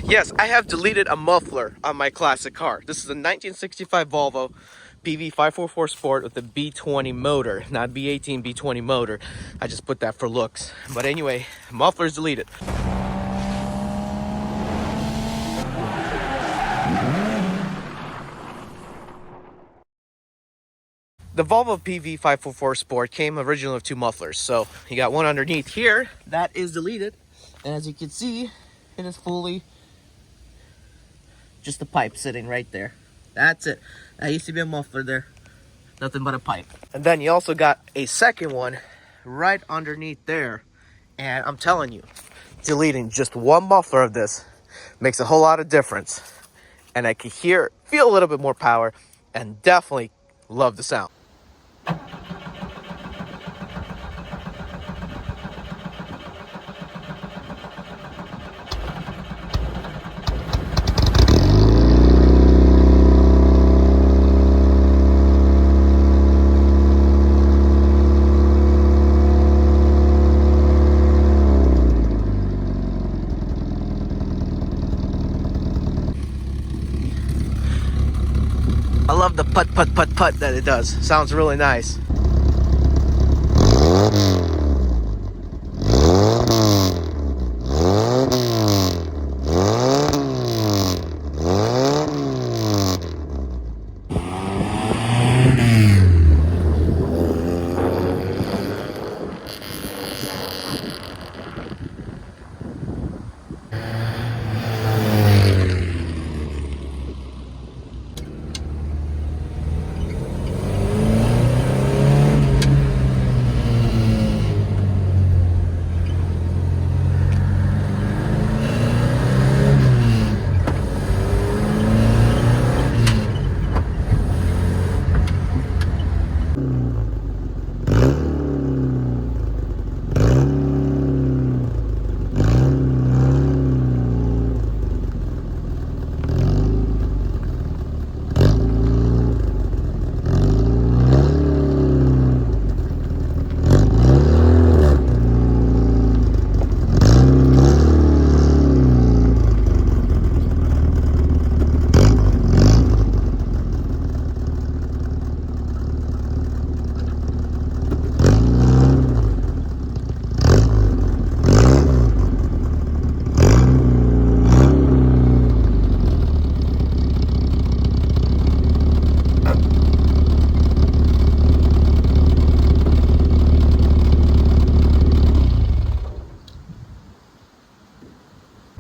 Yes, I have deleted a muffler on my classic car. This is a 1965 Volvo PV544 Sport with a B20 motor, not B18, B20 motor. I just put that for looks. But anyway, muffler's deleted. The Volvo PV544 Sport came originally with two mufflers. So you got one underneath here that is deleted. And as you can see, it is fully just a pipe sitting right there. That's it. That used to be a muffler there. Nothing but a pipe. And then you also got a second one right underneath there. And I'm telling you, deleting just one muffler of this makes a whole lot of difference. And I can feel a little bit more power, and definitely love the sound. I love the put that it does. Sounds really nice.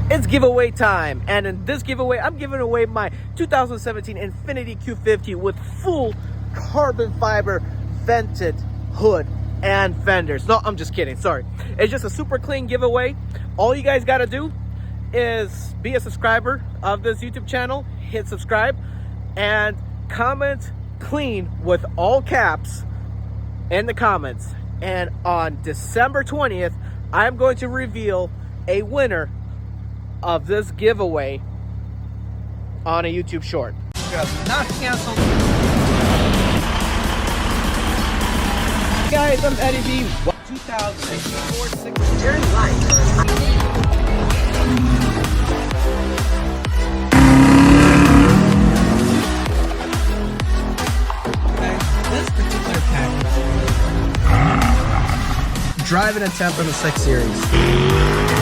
It's giveaway time, and in this giveaway I'm giving away my 2017 Infiniti Q50 with full carbon fiber vented hood and fenders. No, I'm just kidding, sorry. It's just a super clean giveaway. All you guys got to do is be a subscriber of this YouTube channel, hit subscribe, and comment clean with all caps in the comments. And on December 20th, I'm going to reveal a winner of this giveaway on a YouTube short. Not canceled. Guys, I'm Eddie B. 2064 You're live. This particular package, driving a temp in the 6 Series.